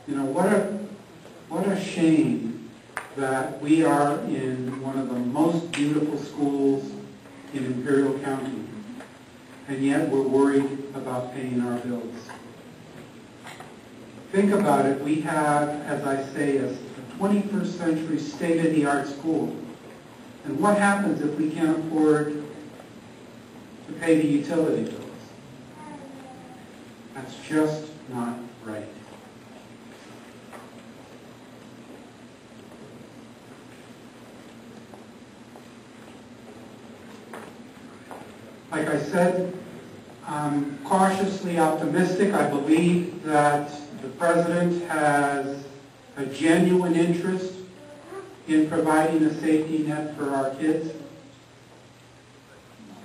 You know, what a shame that we are in one of the most beautiful schools in Imperial County, and yet we're worried about paying our bills. Think about it. We have, as I say, a 21st century state-of-the-art school. And what happens if we can't afford to pay the utility bills? That's just not right. Like I said, I'm cautiously optimistic. I believe that the President has a genuine interest in providing a safety net for our kids.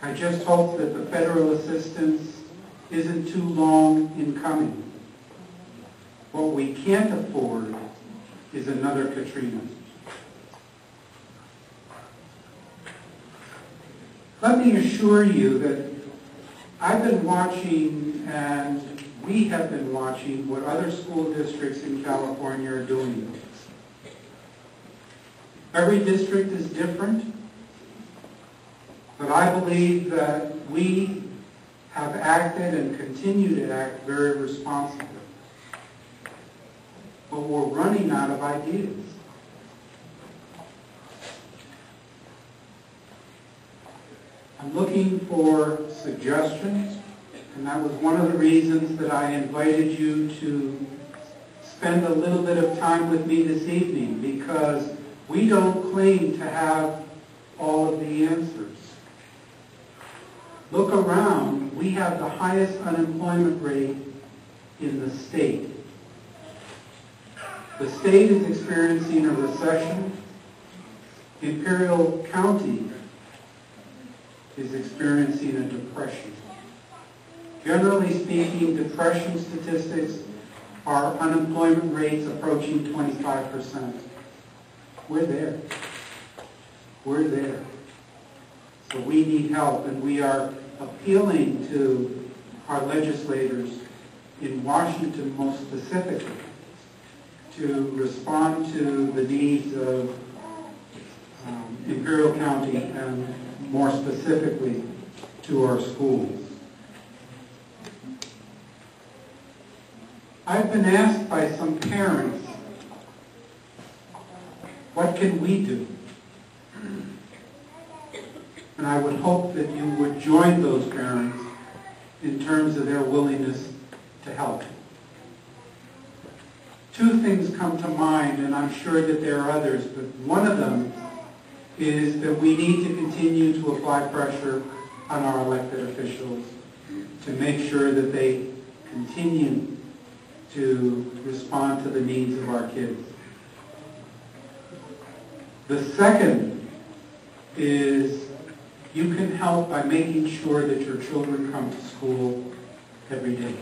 I just hope that the federal assistance isn't too long in coming. What we can't afford is another Katrina. Let me assure you that I've been watching, and we have been watching, what other school districts in California are doing. Every district is different, but I believe that we have acted and continue to act very responsibly. But we're running out of ideas. I'm looking for suggestions, and that was one of the reasons that I invited you to spend a little bit of time with me this evening, because we don't claim to have all of the answers. Look around. We have the highest unemployment rate in the state. The state is experiencing a recession. Imperial County is experiencing a depression. Generally speaking, depression statistics are unemployment rates approaching 25%. We're there. We're there. So we need help, and we are appealing to our legislators in Washington most specifically to respond to the needs of Imperial County and more specifically to our schools. I've been asked by some parents, what can we do? And I would hope that you would join those parents in terms of their willingness to help. Two things come to mind, and I'm sure that there are others, but one of them is that we need to continue to apply pressure on our elected officials to make sure that they continue to respond to the needs of our kids. The second is you can help by making sure that your children come to school every day.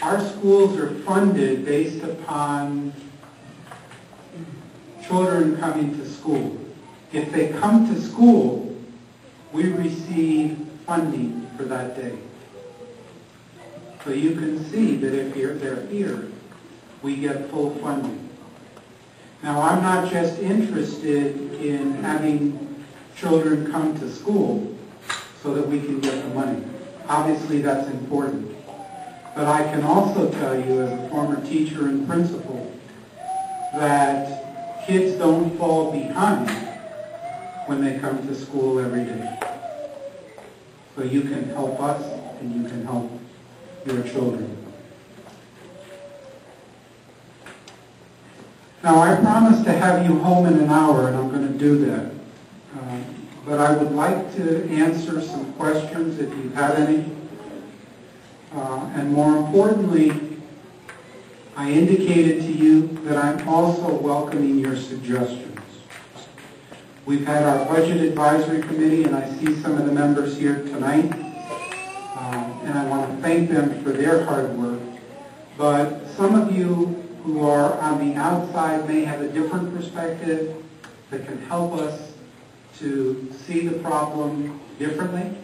Our schools are funded based upon children coming to school. If they come to school, we receive funding for that day. So you can see that if they're here, we get full funding. Now, I'm not just interested in having children come to school so that we can get the money. Obviously, that's important. But I can also tell you, as a former teacher and principal, that kids don't fall behind when they come to school every day. So you can help us, and you can help your children. Now, I promised to have you home in an hour, and I'm going to do that. But I would like to answer some questions if you've had any. And more importantly, I indicated to you that I'm also welcoming your suggestions. We've had our Budget Advisory Committee, and I see some of the members here tonight. And I want to thank them for their hard work. But some of you who are on the outside may have a different perspective that can help us to see the problem differently.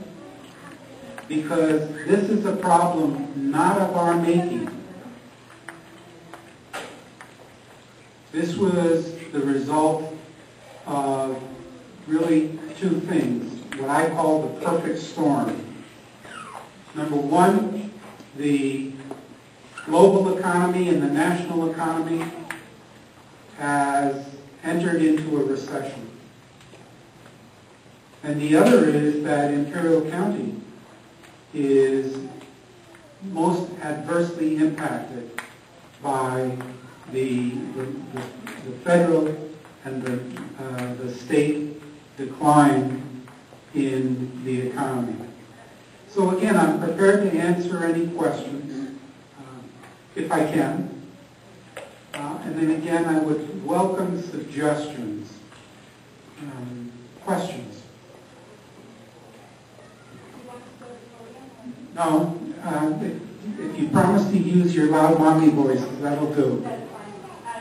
because this is a problem not of our making. This was the result of really two things, what I call the perfect storm. Number one, the global economy and the national economy has entered into a recession. And the other is that Imperial County is most adversely impacted by the federal and the state decline in the economy. So again, I'm prepared to answer any questions, if I can. And then again, I would welcome suggestions, questions. No, if you promise to use your loud mommy voice, that'll do. That's fine.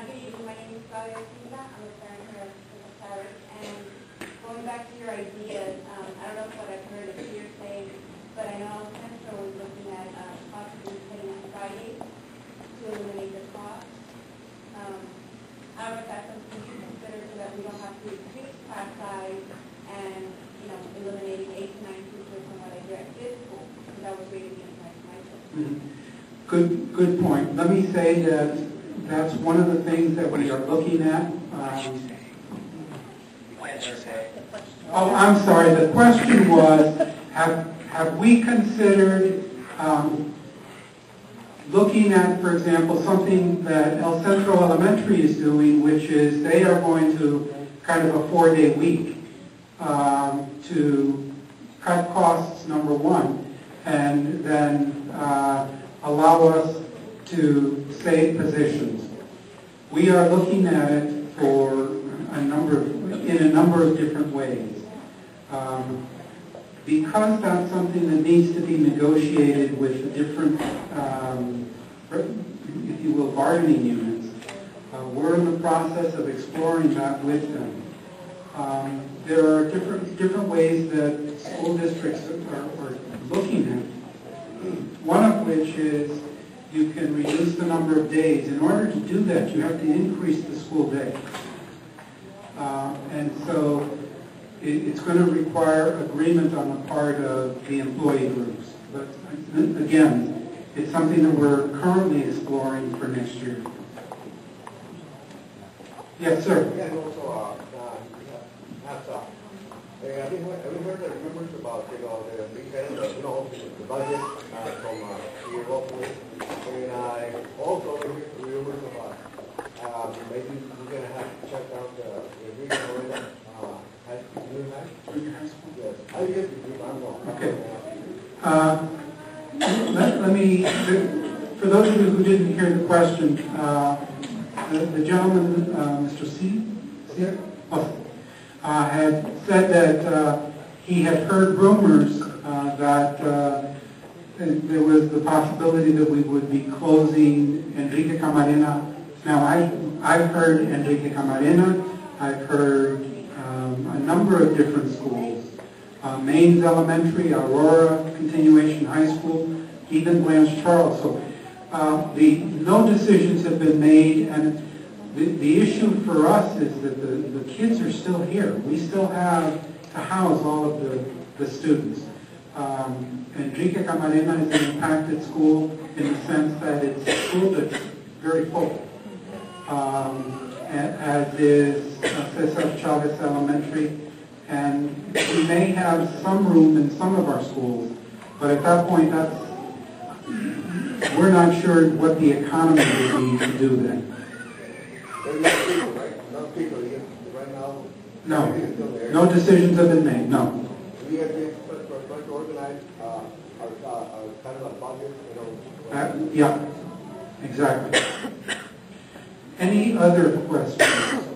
Good evening. My name is Claudia. I'm a parent here at the Parish. And going back to your ideas, I don't know what I've heard of Peter saying, but I know Central was looking at possibly paying on Friday to eliminate the cost. I don't know if that's something to consider so that we don't have to increase class size and, eliminating 8 to 9 teachers from what I hear at this school. So that would really be Good point. Let me say that that's one of the things that we are looking at. Oh, I'm sorry. The question was, have we considered looking at, for example, something that El Centro Elementary is doing, which is they are going to kind of a 4-day week to cut costs, number one, and then allow us to save positions. We are looking at it for in a number of different ways. Because that's something that needs to be negotiated with the different, if you will, bargaining units, we're in the process of exploring that with them. There are different ways that school districts are looking at it. One of which is you can reduce the number of days. In order to do that, you have to increase the school day. And so it's going to require agreement on the part of the employee groups. But again, it's something that we're currently exploring for next year. Yes, sir. Yeah, and also, have you heard the rumors about, the big head, the budget from year locally? And also rumors about maybe we're going to have to check out the regional high school, junior high school. Yes. How do you get the group? I'm wrong. Okay. Let me, for those of you who didn't hear the question, the gentleman, Mr. C. Had said that he had heard rumors that there was the possibility that we would be closing Enrique Camarena. Now, I've heard Enrique Camarena. I've heard a number of different schools. Maines Elementary, Aurora Continuation High School, even Blanche Charles. So no decisions have been made, and the issue for us is that the kids are still here. We still have to house all of the students. Enrique Camarena is an impacted school in the sense that it's a school that's very full, as is Cesar Chavez Elementary. And we may have some room in some of our schools, but at that point, we're not sure what the economy would be to do that. People, right? Enough people right now. No, no decisions have been made. No. We have been trying to organize our kind of a budget, Yeah, exactly. Any other questions?